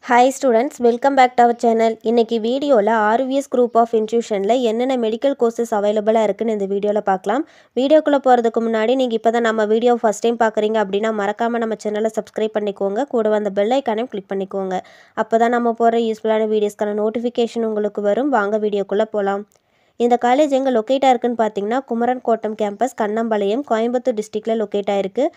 Hi students, welcome back to our channel. இன்னைக்கு வீடியோவில் RVS Group of Institutionல என்னென்ன medical courses அவைலபிளாக இருக்குன்னு இந்த வீடியோவில் பார்க்கலாம். வீடியோக்குள்ளே போகிறதுக்கு முன்னாடி நீங்கள் இப்போ தான் நம்ம வீடியோ ஃபஸ்ட் டைம் பார்க்குறீங்க அப்படின்னா மறக்காமல் நம்ம சேனலை சப்ஸ்கிரைப் பண்ணிக்கோங்க. கூட அந்த பெல் ஐக்கானையும் கிளிக் பண்ணிக்கோங்க. அப்போ தான் நம்ம போகிற யூஸ்ஃபுல்லான வீடியோஸ்க்கான நோட்டிஃபிகேஷன் உங்களுக்கு வரும். வாங்க வீடியோக்குள்ளே போகலாம். இந்த காலேஜ் எங்கே லொக்கேட் ஆயிருக்குன்னு பார்த்தீங்கன்னா குமரன் கோட்டம் கேம்பஸ், கண்ணம்பாளையம், கோயம்புத்தூர் டிஸ்ட்ரிக்டில் லொக்கேட் ஆயிருக்கு.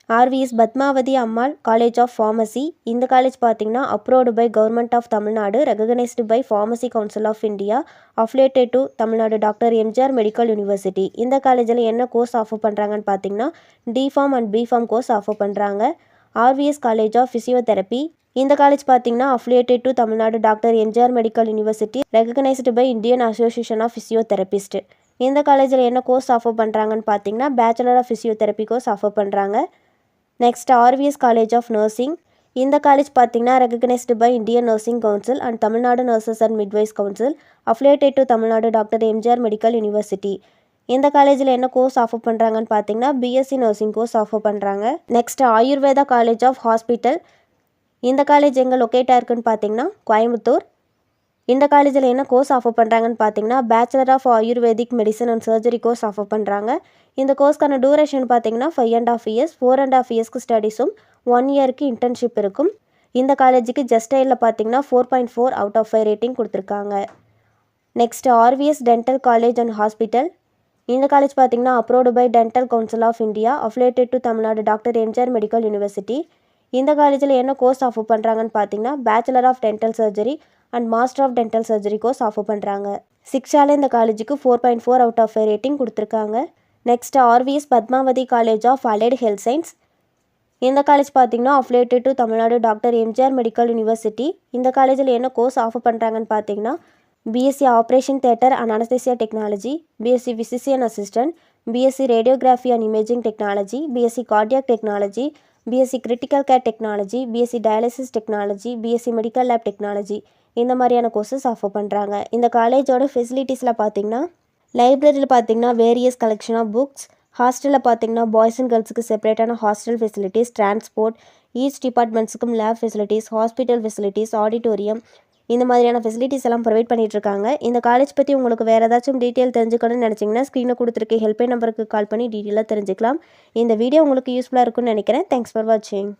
RVS Padmavathi Ammal college of pharmacy. இந்த காலேஜ் பார்த்தீங்கன்னா approved by government of Tamil Nadu, recognised by pharmacy council of India, affiliated to Tamil Nadu doctor MGR medical university. இந்த காலேஜில் என்ன கோர்ஸ் ஆஃபர் பண்ணுறாங்கன்னு பார்த்தீங்கன்னா D Pharm and B Pharm course offer பண்ணுறாங்க. RVS college of physiotherapy. இந்த college பார்த்தீங்கன்னா affiliated to Tamil Nadu doctor MGR medical university, recognised by Indian association of physiotherapist. இந்த காலேஜில் என்ன கோர்ஸ் ஆஃபர் பண்ணுறாங்கன்னு பார்த்தீங்கன்னா bachelor of physiotherapy course offer பண்ணுறாங்க. Next RVS college of nursing. இந்த காலேஜ் பார்த்தீங்கன்னா recognised by Indian nursing council and Tamil Nadu nurses and midwives council, affiliated to Tamil Nadu doctor MGR medical university. இந்த காலேஜில் என்ன கோர்ஸ் ஆஃபர் பண்ணுறாங்கன்னு பார்த்தீங்கன்னா BSc நர்சிங் கோர்ஸ் ஆஃபர் பண்ணுறாங்க. Next Ayurveda college of hospital. இந்த college எங்கே லொக்கேட் ஆயிருக்குன்னு பார்த்தீங்கன்னா கோயம்புத்தூர். இந்த காலேஜில் என்ன கோர்ஸ் ஆஃபர் பண்ணுறாங்கன்னு பார்த்தீங்கன்னா bachelor of ayurvedic medicine and surgery course offer பண்ணுறாங்க. இந்த கோர்ஸ்க்கான டூரேஷன் பார்த்தீங்கன்னா 5.5 years, 4.5 yearsக்கு ஸ்டடீஸும் 1 yearக்கு இன்டர்ன்ஷிப் இருக்கும். இந்த காலேஜுக்கு ஜஸ்டைலில் பார்த்தீங்கன்னா 4.4 out of 5 ரேட்டிங் கொடுத்துருக்காங்க. Next RVS dental college and hospital. இந்த காலேஜ் பார்த்தீங்கன்னா approved by dental council of India, affiliated to Tamil Nadu doctor MGR medical university. இந்த காலேஜில் என்ன கோர்ஸ் ஆஃபர் பண்ணுறாங்கன்னு பார்த்தீங்கன்னா bachelor of dental surgery and master of dental surgery course offer பண்ணுறாங்க. சிக்ஸால் இந்த காலேஜுக்கு 4.4 out of 5 ரேட்டிங் கொடுத்துருக்காங்க. Next RVS Padmavathi college of allied health science. இந்த காலேஜ் பார்த்தீங்கன்னா affiliated to Tamil Nadu doctor MGR medical university. இந்த காலேஜில் என்ன கோர்ஸ் ஆஃபர் பண்ணுறாங்கன்னு பார்த்தீங்கன்னா BSc operation theatre and anaesthesia technology, BSc physician assistant, BSc radiography and imaging technology, BSc cardiac technology, BSc critical care technology, BSc dialysis technology, BSc medical lab technology. இந்த மாதிரியான courses offer பண்ணுறாங்க. இந்த காலேஜோட ஃபெசிலிட்டிஸில் பார்த்தீங்கன்னா லைப்ரரியில் பார்த்தீங்கன்னா வேரியஸ் கலெக்ஷன் ஆஃப் புக்ஸ், ஹாஸ்டலில் பார்த்தீங்கன்னா பாய்ஸ் அண்ட் கேர்ள்ஸுக்கு செப்பரேட்டான ஹாஸ்டல் ஃபெசிலிட்டிஸ், டிரான்ஸ்போர்ட், ஈச் டிபார்ட்மெண்ட்ஸுக்கும் lab facilities, hospital facilities, auditorium, இந்த மாதிரியான ஃபெசிலிட்டிஸ் எல்லாம் ப்ரொவைட் பண்ணிகிட்ருக்காங்க. இந்த காலேஜ் பற்றி உங்களுக்கு வேறு ஏதாச்சும் டீட்டெயில் தெரிஞ்சுக்கணும்னு நினச்சிங்கன்னா ஸ்க்ரீனில் கொடுத்துருக்க ஹெல்ப்லைன் நம்பருக்கு கால் பண்ணி டீட்டெயிலாக தெரிஞ்சுக்கலாம். இந்த வீடியோ உங்களுக்கு யூஸ்ஃபுல்லாக இருக்கும்னு நினைக்கிறேன். தேங்க்ஸ் ஃபார் வாட்சிங்.